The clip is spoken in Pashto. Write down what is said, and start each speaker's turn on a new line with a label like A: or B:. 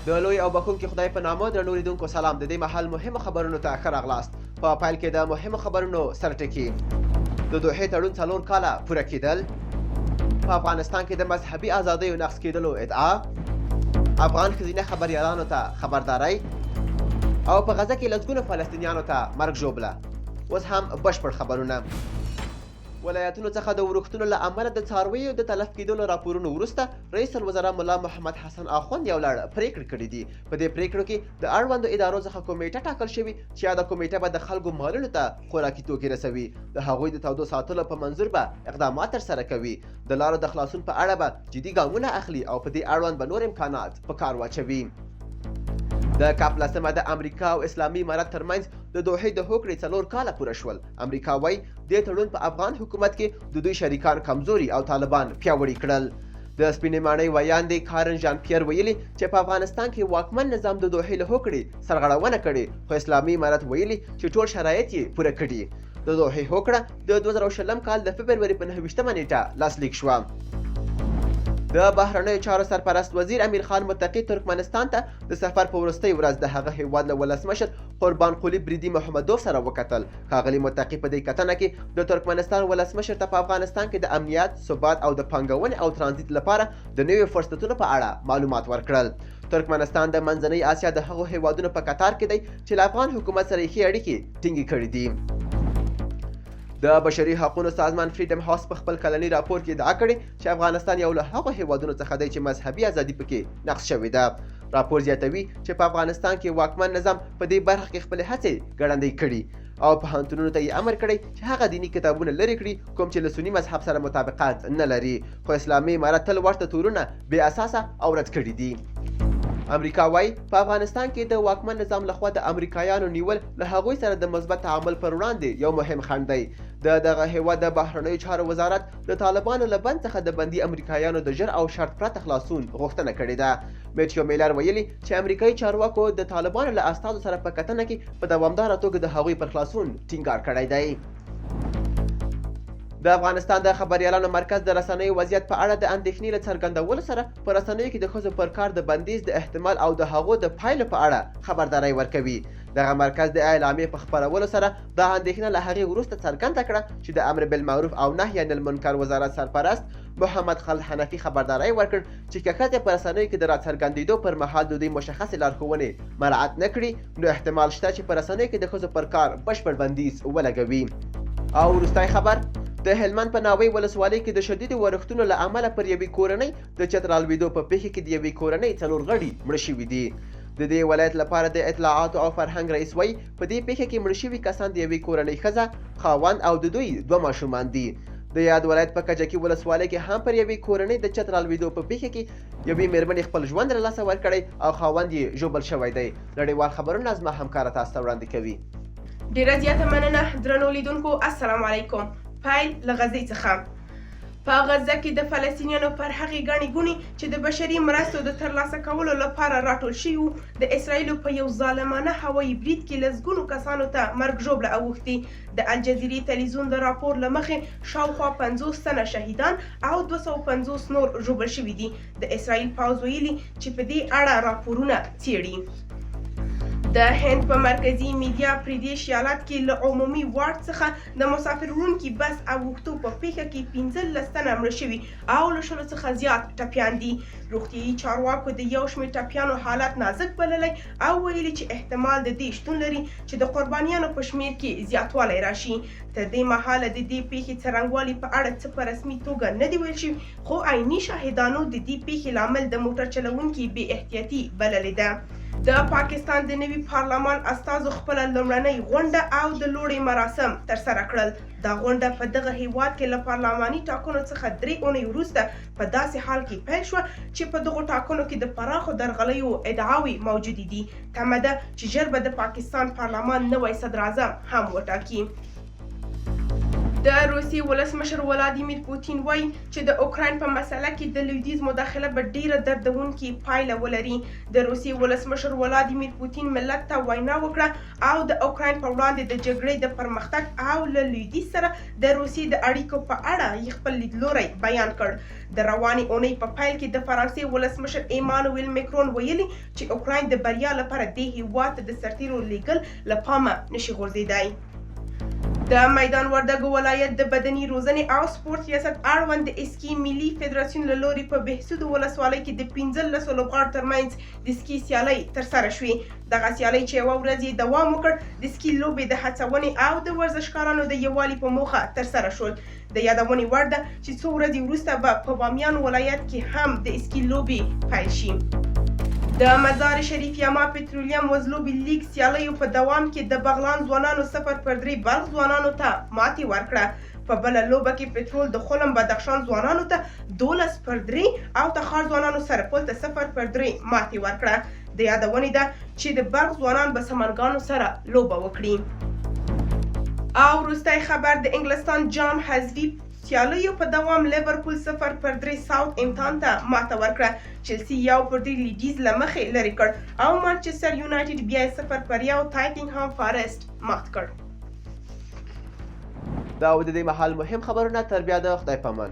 A: د لوی او بخښونکي خدای په نامه درنو لیدونکو سلام. د دې مهال مهمو خبرونو ته ښه راغلاست. په پیل کې د مهمو خبرونو سرټکي. د دوحې تړون 4 کاله پوره کېدل. په افغانستان کې د مذهبي ازادیو نقض کېدلو ادعا. افغان ښځینه خبریالانو ته خبرداری. او په غزه کې لسګونو فلسطینیانو ته مرګ ژوبله. اوس هم بشپړ خبرونه. ولایتونو څخه د ورښتونو له امله د څارویو د تلف کېدلو راپورونو وروسته رئیس الوزرا ملا محمد حسن اخوند یو لړ پریکړې کړې دي. په دې پریکړو کې د اړوندو ادارو څخه کمیټه ټاکل شوې چې یاده کمیټه به د خلکو مالونو ته خوراکي توکي رسوي. د هغوی د تودو ساتلو په منظور به اقدامات ترسره کوي. د لارو د خلاصون په اړه به جدي ګامونه اخلي او په دې اړوند به نور امکانات په کار واچوي. د کاپ لسمه د امریکا او اسلامي امارت ترمنځ د دوحې د هوکړې 4 کاله پوره شول. امریکا وایي دې تړون په افغان حکومت کې د دوی شریکان کمزوري او طالبان پیاوړي کړل. د سپینې ماڼۍ ویاندې کارن ژان پیر ویلي چې په افغانستان کې واکمن نظام د دوحې له هوکړې سرغړونه کړې، خو اسلامي امارت ویلي چې ټول شرایط یې پوره کړي. د دوحې هوکړه د 2020 کال د فبروري په 29مه نیټه لاسلیک شوه. د بهرنیو چارو سرپرست وزیر امیر خان متقي ترکمنستان ته د سفر په وروستۍ ورځ د هغه هیواد له ولسمشر قربان قلی بریدي محمدوف سره وکتل. ښاغلي متقي په دې کتنه کې د ترکمنستان ولسمشر ته په افغانستان کې د امنیت، ثبات او د پانګونې او ترانزیت لپاره د نویو فرصتونو په اړه معلومات ورکړل. ترکمنستان د منځنۍ اسیا د هغو هیوادونو په کتار کې دی چې له افغان حکومت سره یې ښې اړیکې ټینګې کړې دي. د بشري حقوقو سازمان فریډم هاوس په خپل کلني راپور کې ادعا کړې چې افغانستان یو له هغو هیوادونو څخه دی چې مذهبي ازادي پکې نقض شوې ده. راپور زیاتوي چې په افغانستان کې واکمن نظام په دې برخه کې خپلې هڅې ګړندۍ کړي او پوهنتونونو ته یې امر کړی چې هغه دیني کتابونه لرې کړي کوم چې له سني مذهب سره مطابقت نه لري، خو اسلامي امارت تل ورته تورونه بې اساسه او رد کړي دي. امریکا وايي په افغانستان کې د واکمن نظام لخوا د امریکایانو نیول له هغوی سره د مثبت تعامل پر وړاندې یو مهم خنډ دی. دغه هیواد د بهرنیو چارو وزارت د طالبانو له بند څخه د بندي امریکایانو د ژر او شرط پرته خلاصون غوښتنه کړې ده. میټیو میلر ویلي چې امریکایي چارواکو د طالبانو له استازو سره په کتنه کې په دوامداره توګه د هغوی پر خلاصون ټینګار کړی دی. د افغانستان د خبریالانو مرکز د رسنیو وضعیت په اړه د اندېښنې له څرګندولو سره په رسنیو کې د ښځو پر کار د بندیز د احتمال او د هغو د پایلو په اړه خبرداری ورکوي. دغه مرکز د اعلامیې په خپرولو سره دا اندېښنه له هغې وروسته څرګنده کړه چې د امر بالمعروف او نهي عن المنکر وزارت سرپرست محمد خالد حنفي خبرداری ورکړ چې که ښځې په رسنیو کې د راڅرګندېدو پر مهال د دوی مشخصې لارښوونې مراعات نه کړي نو احتمال شته چې په رسنیو کې د ښځو پر کار بشپړ بندیز ولګوي. او وروستی خبر د هلمند په ناوې ولسوالۍ کې د شدیدو ورښتونو له امله پر یوې کورنۍ د چت رالوېدو په پیښه کې د یوې کورنۍ 4 غړي مړه شوي دي. د دې ولایت لپاره د اطلاعاتو او فرهنګ رئیس وایي په دې پیښه کې مړه شوي کسان د یوې کورنۍ ښځه، خاوند او د دوی 2 ماشومان دي. د یاد ولایت په کجکي ولسوالۍ کې هم پر یوې کورنۍ د چت رالوېدو په پیښه کې یوې مېرمنې خپل ژوند له لاسه ورکړی او خاوند یې ژوبل شوی دی. نړیوال خبرونه زما همکاره تاسو ته وړاندې کوي.
B: ډیره زیاته مننه درنو لیدونکو. السلام علیکم. پیل له غزې څخه. په غزه کې د فلسطینیانو پر هغې ګڼې ګوڼې چې د بشري مرستو د ترلاسه کولو لپاره راټول شوي د اسرائیلو په یو ظالمانه هوایي برید کې لسګونو کسانو ته مرګ ژوبله اوښتې. د الجزیرې تلویزیون د راپور له مخې شاوخوا 50 تنه شهیدان او 250 نور ژوبل شوي دي. د اسرائیل پوځ ویلي چې په دې اړه راپورونه څېړي. د هند په مرکزي میډیا پردیش ایالت کې له عمومي وارډ څخه د مسافر وړونکي بس او اوښتو په پیښه کې 15 تنه مړه شوي او له 100 څخه زیات ټپیان دي. روغتیایي چارواکو د یو شمېر ټپیانو حالت نازک بللی او ویلي چې احتمال د دې شتون لري چې د قربانیانو په شمېر کې زیاتوالی راشي. تر دې مهاله د دې پیښې څرنګوالي په اړه څه په رسمي توګه نه دي ویل شوي، خو عیني شاهدانو د دې پیښې لامل د موټر چلوونکي بې احتیاطي بللې ده. د پاکستان د نوي پارلمان استازو خپله لومړنۍ غونډه او د لوړې مراسم ترسره کړل. دا غونډه په دغه هیواد کې له پارلماني ټاکنو څخه 3 اونۍ وروسته په داسې حال کې پیل شوه چې په دغو ټاکنو کې د پراخو درغلیو ادعاوې موجودې دي. تمه ده چې ژر به د پاکستان پارلمان نوی صدراعظم هم وټاکي. د روسیې ولسمشر ولادیمیر پوتین وایي چې د اوکراین په مسله کې د لویدیځ مداخله به ډیره دردونکې پایله ولري. د روسیې ولسمشر ولادیمیر پوتین ملت ته وینا وکړه او د اوکراین په وړاندې د جګړې د پرمختګ او له لویدیځ سره د روسیې د اړیکو په اړه یې خپل لیدلوری بیان کړ. د روانې اونۍ په پیل کې د فرانسې ولسمشر ایمانویل میکرون ویلي چې اوکراین د بریا لپاره دې هیواد ته د سرتیرو لیږل له پامه نشي غورځېدی. د میدان وردګو ولایت د بدني روزنې او سپورت ریاست اړوند د اسکي ملي فدراسیون له لوري په بهسودو ولسوالۍ کې د 15 لوبغاړو ترمنځ د سکي سیالۍ ترسره شوې. دغه سیالۍ چې یوه ورځ یې دوام وکړ د سکي لوبې د هڅونې او د ورزشکارانو د یووالي په موخه ترسره شول. د یادونې وړ ده چې څو ورځې وروسته به په بامیان ولایت کې هم د اسکي لوبې پیل شي. د مزار شریف یما پټرولیم وزلوبې لیګ سیالیو په دوام کې د بغلان ځوانانو 0-3 بلخ ځوانانو ته ماتې ورکړه. په بله لوبه کې پټرول د خلم بدخشان ځوانانو ته 12-3 او تخار ځوانانو سرپل ته 0-3 ماتې ورکړه. د یادونې ده چې د بلخ ځوانان به سمنګانو سره لوبه وکړي. او وروستی خبر د انګلستان جام حذفي سیالیو په دوام لیورپول 0-3 ساوث امتحان ته ماته ورکړه. چلسی 1-3 لیډیز له مخې لرې کړ او مانچستر یونایټډ بیا 0-1 ټایټنګهام فارست مات کړ.
A: دا و د دې مهال مهم خبرونه. تر بیا د خدای پامان.